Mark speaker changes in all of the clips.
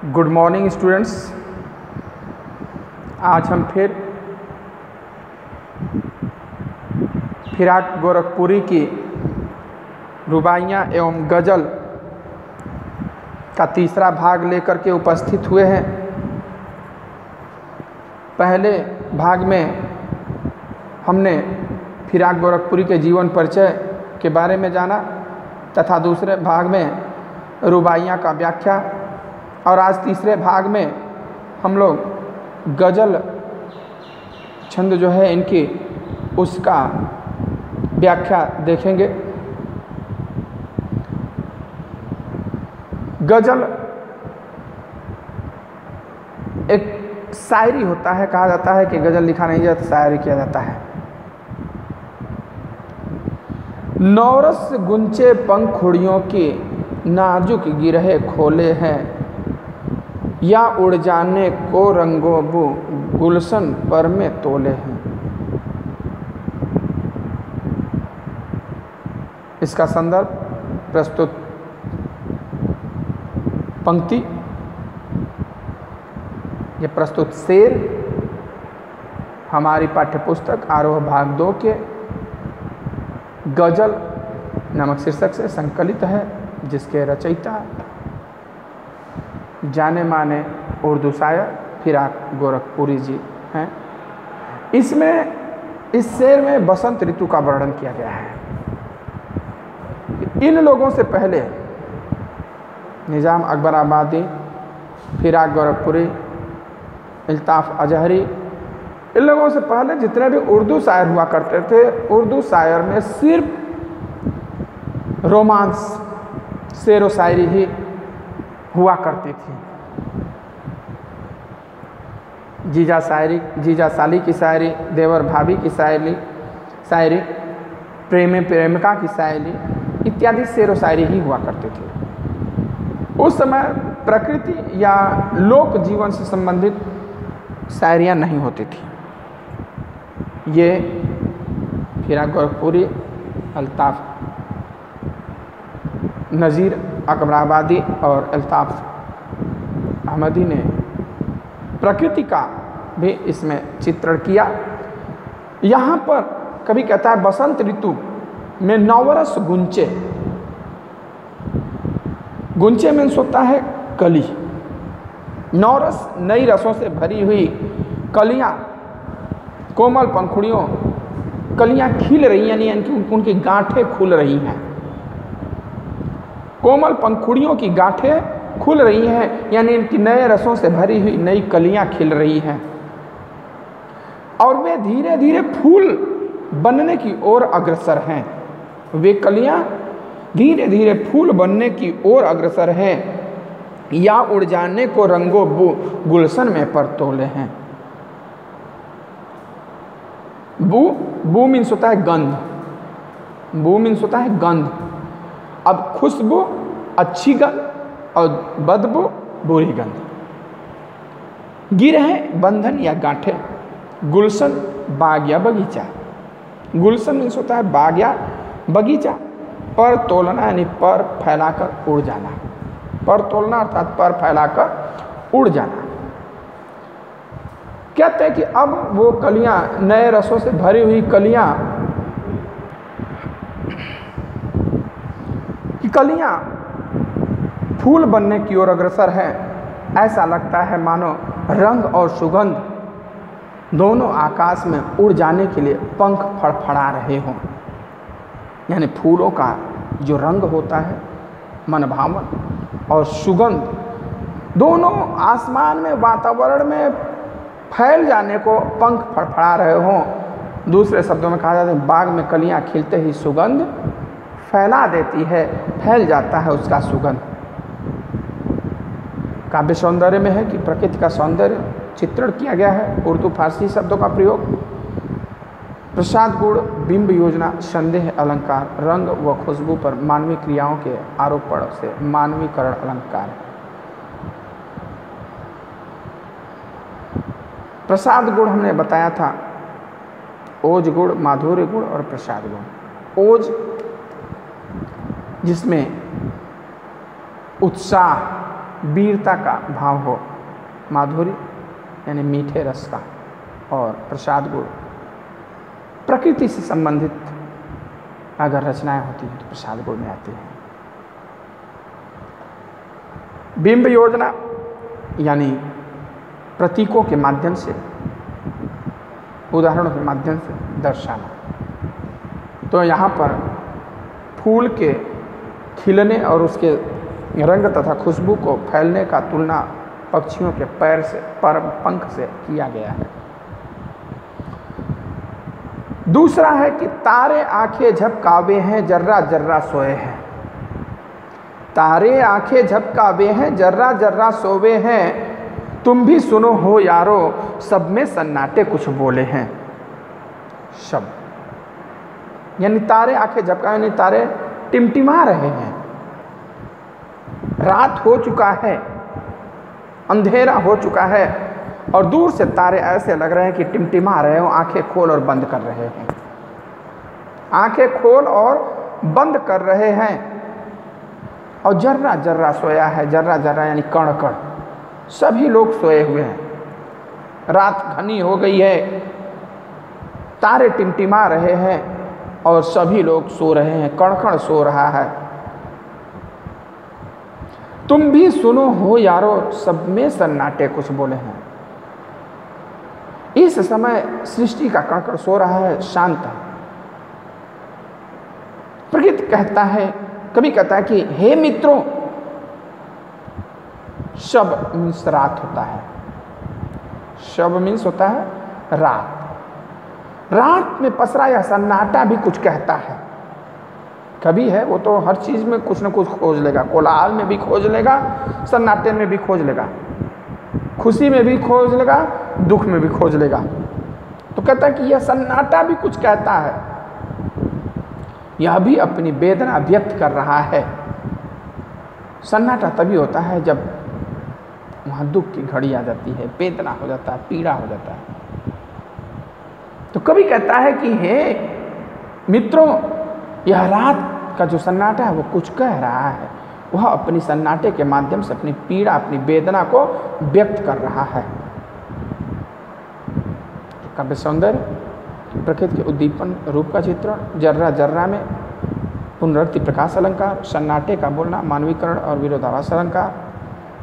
Speaker 1: Good morning students. आज हम फिराक गोरखपुरी की रुबाइयाँ एवं गज़ल का तीसरा भाग लेकर के उपस्थित हुए हैं। पहले भाग में हमने फिराक गोरखपुरी के जीवन परिचय के बारे में जाना तथा दूसरे भाग में रुबाइयाँ का व्याख्या, और आज तीसरे भाग में हम लोग गज़ल छंद जो है इनकी उसका व्याख्या देखेंगे। गज़ल एक शायरी होता है, कहा जाता है कि गज़ल लिखा नहीं जाता, शायरी किया जाता है। नौरस गुंचे पंखुड़ियों की नाजुक गिरहे खोले हैं, या उड़ जाने को रंगों वो गुलशन पर में तोले हैं। इसका संदर्भ प्रस्तुत पंक्ति, ये प्रस्तुत शेर हमारी पाठ्यपुस्तक आरोह भाग 2 के गज़ल नामक शीर्षक से संकलित है, जिसके रचयिता जाने माने उर्दू शायर फिराक गोरखपुरी जी हैं। इस शेर में बसंत ऋतु का वर्णन किया गया है। इन लोगों से पहले निज़ाम अकबर आबादी, फिराक गोरखपुरी, अल्ताफ़ अजहरी, इन लोगों से पहले जितने भी उर्दू शायर हुआ करते थे, उर्दू शायर में सिर्फ रोमांस, शेर व शायरी ही हुआ करती थी। जीजा साली की शायरी, देवर भाभी की शायरी, प्रेमिका की शायरी इत्यादि शेर व शायरी ही हुआ करती थी। उस समय प्रकृति या लोक जीवन से संबंधित शायरियाँ नहीं होती थी। ये फिराक गोरखपुरी, अल्ताफ़ नज़ीर अकबराबादी और अल्ताफ़ अहमदी ने प्रकृति का भी इसमें चित्रण किया। यहाँ पर कभी कहता है बसंत ऋतु में नवरस गुंचे, गुंचे मीन्स होता है कली, नवरस नई रसों से भरी हुई कलियाँ, कोमल पंखुड़ियों, कलियाँ खिल रही हैं, यानी उनकी गांठें खुल रही हैं। कोमल पंखुड़ियों की गांठें खुल रही हैं, यानी इनकी नए रसों से भरी हुई नई कलियां खिल रही हैं, और वे धीरे धीरे फूल बनने की ओर अग्रसर हैं। वे कलियां धीरे धीरे फूल बनने की ओर अग्रसर हैं, या उड़ जाने को रंगों गुलशन में पर तोले हैं। बू मीन्स होता है गंध, बू मीन्स होता है गंध। अब खुशबू अच्छी गंध और बदबू बुरी गंध। गिरह बंधन या गांठें, गुलशन बाग या बगीचा। गुलशन मीन्स होता है बाग या बगीचा। पर तोलना यानी पर फैलाकर उड़ जाना, पर तोलना अर्थात पर फैलाकर उड़ जाना। कहते हैं कि अब वो कलियां, नए रसों से भरी हुई कलियां फूल बनने की ओर अग्रसर हैं। ऐसा लगता है मानो रंग और सुगंध दोनों आकाश में उड़ जाने के लिए पंख फड़फड़ा रहे हों। यानी फूलों का जो रंग होता है मनभावन, और सुगंध दोनों आसमान में, वातावरण में फैल जाने को पंख फड़फड़ा रहे हों। दूसरे शब्दों में कहा जाता है बाग में कलियां खिलते ही सुगंध फैला देती है, फैल जाता है उसका सुगंध। काव्य सौंदर्य में है कि प्रकृति का सौंदर्य चित्रण किया गया है। उर्दू फारसी शब्दों का प्रयोग, प्रसाद गुण, बिंब योजना, संदेह अलंकार, रंग व खुशबू पर मानवीय क्रियाओं के आरोपण से मानवीकरण अलंकार है। प्रसाद गुण हमने बताया था, ओज गुण, माधुर्य गुण और प्रसाद गुण। ओज जिसमें उत्साह, वीरता का भाव हो, माधुर्य यानी मीठे रस का, और प्रसाद गुण प्रकृति से संबंधित अगर रचनाएं होती हैं तो प्रसाद गुण में आती हैं। बिंब योजना यानी प्रतीकों के माध्यम से, उदाहरणों के माध्यम से दर्शाना। तो यहाँ पर फूल के खिलने और उसके रंग तथा खुशबू को फैलने का तुलना पक्षियों के पैर से, पर पंख से किया गया है। दूसरा है कि तारे आंखें झपकावे हैं, जर्रा जर्रा सोए हैं। तारे आंखें झपकावे हैं, जर्रा जर्रा सोवे हैं, तुम भी सुनो हो यारो, सब में सन्नाटे कुछ बोले हैं। शब्द यानी तारे आंखें झपकावे, यानी तारे टिमटिमा रहे हैं, रात हो चुका है, अंधेरा हो चुका है, और दूर से तारे ऐसे लग रहे हैं कि टिमटिमा रहे हो, आंखें खोल और बंद कर रहे हैं, आंखें खोल और बंद कर रहे हैं। और जर्रा जर्रा सोया है, जर्रा जर्रा यानी कण कण, सभी लोग सोए हुए हैं, रात घनी हो गई है, तारे टिमटिमा रहे हैं और सभी लोग सो रहे हैं, कण कण सो रहा है। तुम भी सुनो हो यारो, सब में सन्नाटे कुछ बोले हैं। इस समय सृष्टि का कण कण सो रहा है, शांत है। प्रकृति कहता है, कभी कहता है कि हे मित्रों, शब मीन्स रात होता है, शब मीन्स होता है रात। रात में पसरा यह सन्नाटा भी कुछ कहता है। कभी है वो तो हर चीज में कुछ न कुछ खोज लेगा, कोलाहल में भी खोज लेगा, सन्नाटे में भी खोज लेगा, खुशी में भी खोज लेगा, दुख में भी खोज लेगा। तो कहता है कि यह सन्नाटा भी कुछ कहता है, यह भी अपनी वेदना व्यक्त कर रहा है। सन्नाटा तभी होता है जब वहाँ दुख की घड़ी आ जाती है, वेदना हो जाता है, पीड़ा हो जाता है। तो कभी कहता है कि हे मित्रों, यह रात का जो सन्नाटा है वो कुछ कह रहा है, वह अपनी सन्नाटे के माध्यम से अपनी पीड़ा, अपनी वेदना को व्यक्त कर रहा है। काव्य सौंदर्य, प्रकृति के उद्दीपन रूप का चित्रण, जर्रा जर्रा में पुनरुक्ति प्रकाश अलंकार, सन्नाटे का बोलना, मानवीकरण और विरोधाभास अलंकार।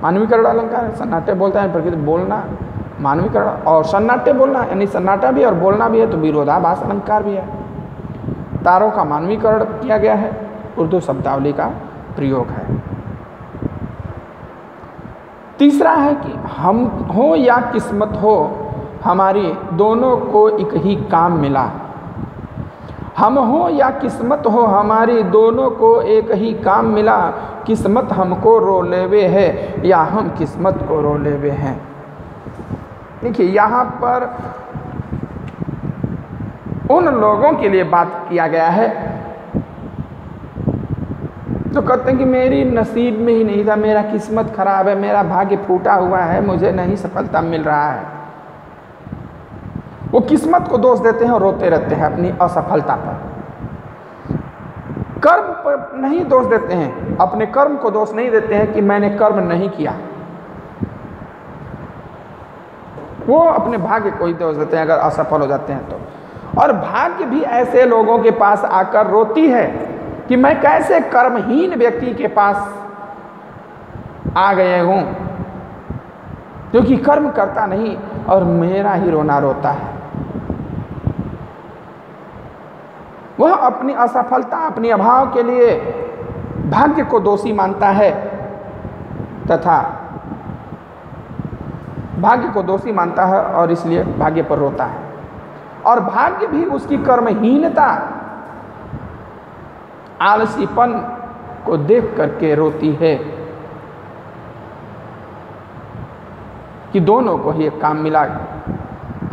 Speaker 1: मानवीकरण अलंकार, सन्नाटे बोलता है, प्रकृति बोलना, मानवीकरण और सन्नाटे बोलना, यानी सन्नाटा भी और बोलना भी है, तो विरोधाभास अलंकार भी है। तारों का मानवीकरण किया गया है, उर्दू शब्दावली का प्रयोग है। तीसरा है कि हम हो या किस्मत हो, हमारी दोनों को एक ही काम मिला। हम हो या किस्मत हो, हमारी दोनों को एक ही काम मिला। किस्मत हमको रो लेवे है या हम किस्मत को रो लेवे हैं। देखिए यहाँ पर उन लोगों के लिए बात किया गया है तो कहते हैं कि मेरी नसीब में ही नहीं था, मेरा किस्मत खराब है, मेरा भाग्य फूटा हुआ है, मुझे नहीं सफलता मिल रहा है। वो किस्मत को दोष देते हैं और रोते रहते हैं अपनी असफलता पर। कर्म पर नहीं दोष देते हैं, अपने कर्म को दोष नहीं देते हैं कि मैंने कर्म नहीं किया। वो अपने भाग्य को ही दोष देते हैं अगर असफल हो जाते हैं तो। और भाग्य भी ऐसे लोगों के पास आकर रोती है कि मैं कैसे कर्महीन व्यक्ति के पास आ गए हूँ, क्योंकि कर्म करता नहीं और मेरा ही रोना रोता है। वह अपनी असफलता, अपनी अभाव के लिए भाग्य को दोषी मानता है तथा भाग्य को दोषी मानता है और इसलिए भाग्य पर रोता है। और भाग्य भी उसकी कर्महीनता, आलसीपन को देख करके रोती है कि दोनों को ही एक काम मिला।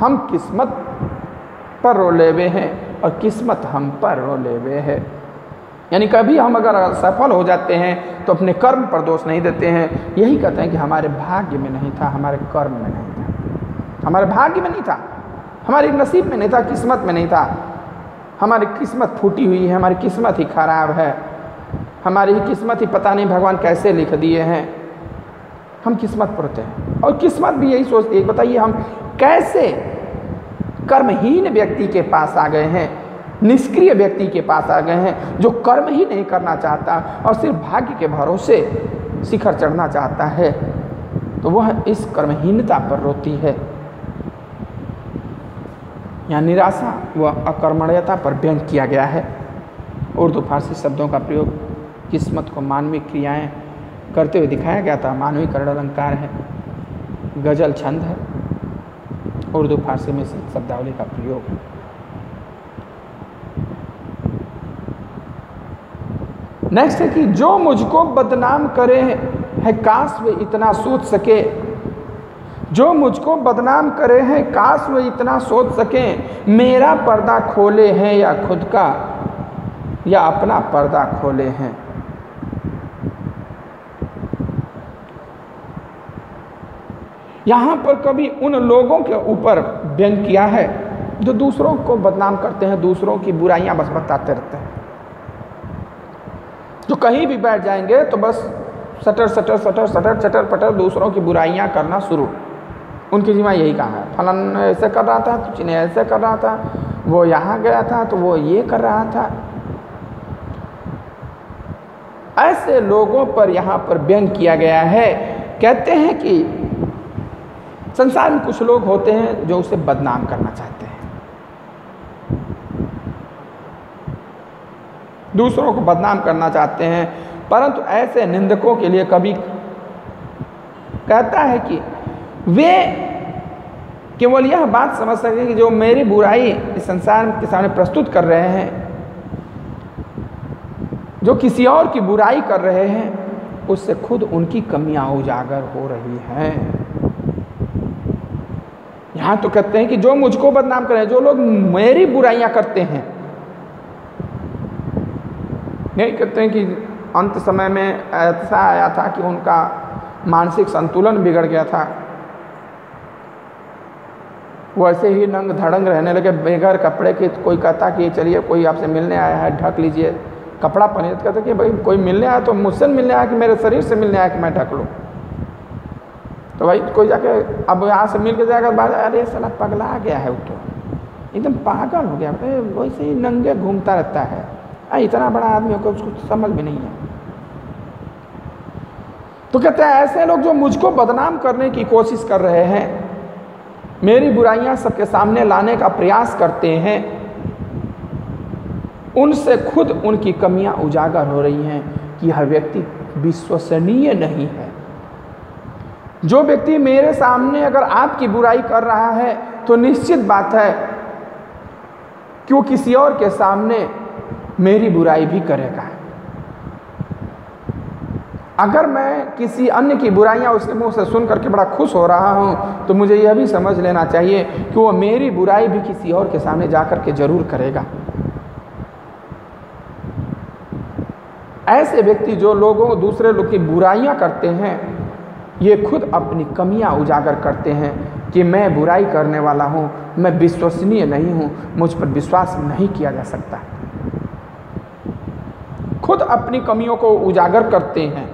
Speaker 1: हम किस्मत पर रो लेवे हैं और किस्मत हम पर रो लेवे है। यानी कभी हम अगर सफल हो जाते हैं तो अपने कर्म पर दोष नहीं देते हैं, यही कहते हैं कि हमारे भाग्य में नहीं था, हमारे कर्म में नहीं था, हमारे भाग्य में नहीं था, हमारी नसीब में नहीं था, किस्मत में नहीं था, हमारी किस्मत फूटी हुई है, हमारी किस्मत ही खराब है, हमारी ही किस्मत ही पता नहीं भगवान कैसे लिख दिए हैं। हम किस्मत पर होते हैं। और किस्मत भी यही सोचती है, बताइए हम कैसे कर्महीन व्यक्ति के पास आ गए हैं, निष्क्रिय व्यक्ति के पास आ गए हैं, जो कर्म ही नहीं करना चाहता और सिर्फ भाग्य के भरोसे शिखर चढ़ना चाहता है, तो वह इस कर्महीनता पर रोती है। यहाँ निराशा व अकर्मण्यता पर व्यंग किया गया है। उर्दू फारसी शब्दों का प्रयोग किस्मत को मानवीय क्रियाएं करते हुए दिखाया गया था। मानवीय करण अलंकार है, गजल छंद है, उर्दू फारसी में शब्दावली का प्रयोग है। नेक्स्ट है कि जो मुझको बदनाम करे है काश वे इतना सोच सके, जो मुझको बदनाम करे हैं काश वे इतना सोच सकें, मेरा पर्दा खोले हैं या खुद का या अपना पर्दा खोले हैं। यहाँ पर कभी उन लोगों के ऊपर व्यंग किया है जो दूसरों को बदनाम करते हैं, दूसरों की बुराइयां बस बताते रहते हैं, जो कहीं भी बैठ जाएंगे तो बस सटर सटर सटर सटर चटर पटर दूसरों की बुराइयां करना शुरू। उनकी जिम्मा यही कहा है, फलाना ऐसे कर रहा था तो चिन्ह ऐसे कर रहा था, वो यहाँ गया था तो वो ये कर रहा था। ऐसे लोगों पर यहाँ पर व्यंग किया गया है। कहते हैं कि संसार में कुछ लोग होते हैं जो उसे बदनाम करना चाहते हैं, दूसरों को बदनाम करना चाहते हैं, परंतु ऐसे निंदकों के लिए कभी कहता है कि वे केवल यह बात समझ सकें कि जो मेरी बुराई इस संसार के सामने प्रस्तुत कर रहे हैं, जो किसी और की बुराई कर रहे हैं, उससे खुद उनकी कमियां उजागर हो रही हैं। यहाँ तो कहते हैं कि जो मुझको बदनाम कर रहे हैं, जो लोग मेरी बुराइयां करते हैं, नहीं कहते हैं कि अंत समय में ऐसा आया था कि उनका मानसिक संतुलन बिगड़ गया था, वो ऐसे ही नंग धड़ंग रहने लगे बेघर कपड़े के। कोई कहता कि चलिए कोई आपसे मिलने आया है, ढक लीजिए, कपड़ा पहने। कहते कि भाई कोई मिलने आया तो मुझसे मिलने आया कि मेरे शरीर से मिलने आया कि मैं ढक लूँ? तो भाई कोई जाके अब यहाँ से मिल के जाएगा बाद, अरे साला पगला गया है, वो तो एकदम पागल हो गया, वैसे ही नंगे घूमता रहता है, इतना बड़ा आदमी होकर उसको समझ में नहीं है। तो कहते हैं ऐसे लोग जो मुझको बदनाम करने की कोशिश कर रहे हैं, मेरी बुराइयां सबके सामने लाने का प्रयास करते हैं, उनसे खुद उनकी कमियां उजागर हो रही हैं कि यह व्यक्ति विश्वसनीय नहीं है। जो व्यक्ति मेरे सामने अगर आपकी बुराई कर रहा है तो निश्चित बात है कि वो किसी और के सामने मेरी बुराई भी करेगा। अगर मैं किसी अन्य की बुराइयां उसके मुंह से सुन करके बड़ा खुश हो रहा हूं, तो मुझे यह भी समझ लेना चाहिए कि वो मेरी बुराई भी किसी और के सामने जाकर के जरूर करेगा। ऐसे व्यक्ति जो लोगों दूसरे लोग की बुराइयां करते हैं, ये खुद अपनी कमियां उजागर करते हैं कि मैं बुराई करने वाला हूं, मैं विश्वसनीय नहीं हूं, मुझ पर विश्वास नहीं किया जा सकता। खुद अपनी कमियों को उजागर करते हैं।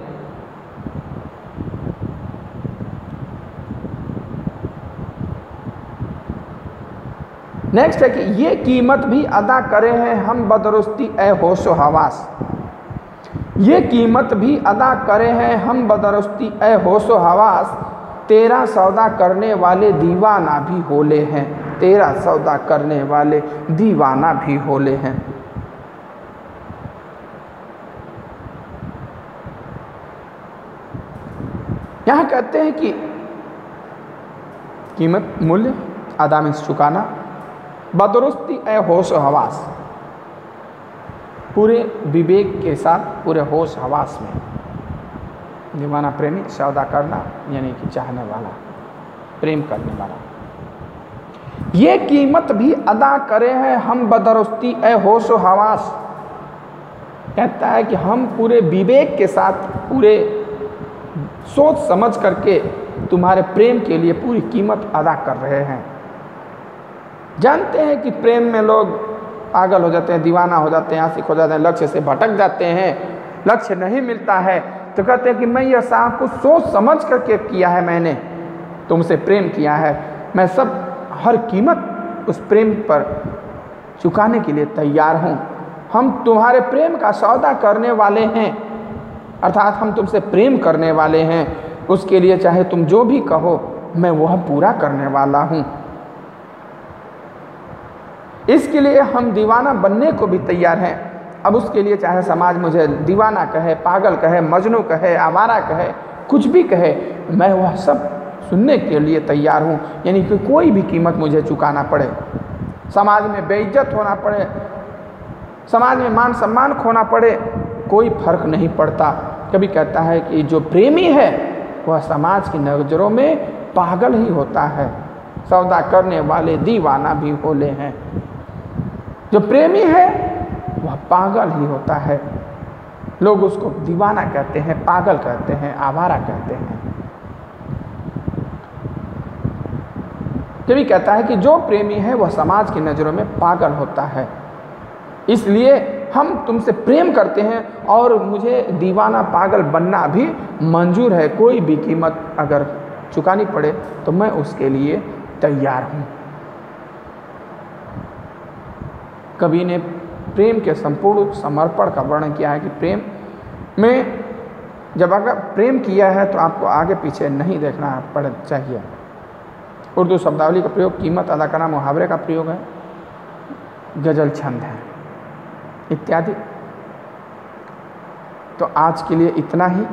Speaker 1: नेक्स्ट है कि ये कीमत भी अदा करे हैं हम बदरुस्ती ए होशो हवास। ये कीमत भी अदा करे हैं हम बदरुस्ती ए होशो हवास, तेरा सौदा करने वाले दीवाना भी होले हैं, तेरा सौदा करने वाले दीवाना भी होले हैं। यहाँ कहते हैं कि कीमत मूल्य अदा में चुकाना, बदरुस्ती ए होश हवास, पूरे विवेक के साथ पूरे होश हवास में दीवाना प्रेमी, सौदा करना यानी कि चाहने वाला, प्रेम करने वाला। ये कीमत भी अदा करे हैं हम बदरुस्ती ए होश हवास। कहता है कि हम पूरे विवेक के साथ, पूरे सोच समझ करके तुम्हारे प्रेम के लिए पूरी कीमत अदा कर रहे हैं। जानते हैं कि प्रेम में लोग पागल हो जाते हैं, दीवाना हो जाते हैं, आशिक हो जाते हैं, लक्ष्य से भटक जाते हैं, लक्ष्य नहीं मिलता है, तो कहते हैं कि मैं यह सब कुछ सोच समझ करके किया है, मैंने तुमसे प्रेम किया है, मैं सब हर कीमत उस प्रेम पर चुकाने के लिए तैयार हूँ। हम तुम्हारे प्रेम का सौदा करने वाले हैं, अर्थात हम तुमसे प्रेम करने वाले हैं, उसके लिए चाहे तुम जो भी कहो मैं वह पूरा करने वाला हूँ। इसके लिए हम दीवाना बनने को भी तैयार हैं। अब उसके लिए चाहे समाज मुझे दीवाना कहे, पागल कहे, मजनू कहे, आवारा कहे, कुछ भी कहे, मैं वह सब सुनने के लिए तैयार हूँ। यानी कि कोई भी कीमत मुझे चुकाना पड़े, समाज में बेइज्जत होना पड़े, समाज में मान सम्मान खोना पड़े, कोई फर्क नहीं पड़ता। कभी कहता है कि जो प्रेमी है वह समाज की नज़रों में पागल ही होता है, सौदा करने वाले दीवाना भी होले हैं। जो प्रेमी है वह पागल ही होता है, लोग उसको दीवाना कहते हैं, पागल कहते हैं, आवारा कहते हैं। कभी कहता है कि जो प्रेमी है वह समाज की नज़रों में पागल होता है, इसलिए हम तुमसे प्रेम करते हैं और मुझे दीवाना पागल बनना भी मंजूर है। कोई भी कीमत अगर चुकानी पड़े तो मैं उसके लिए तैयार हूँ। कवि ने प्रेम के संपूर्ण समर्पण का वर्णन किया है कि प्रेम में जब अगर प्रेम किया है तो आपको आगे पीछे नहीं देखना पड़ चाहिए। उर्दू शब्दावली का प्रयोग कीमत अदा करना, मुहावरे का प्रयोग है, गजल छंद है इत्यादि। तो आज के लिए इतना ही।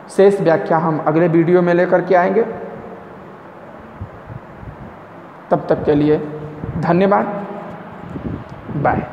Speaker 1: शेष व्याख्या हम अगले वीडियो में लेकर के आएंगे। तब तक के लिए धन्यवाद, बाय।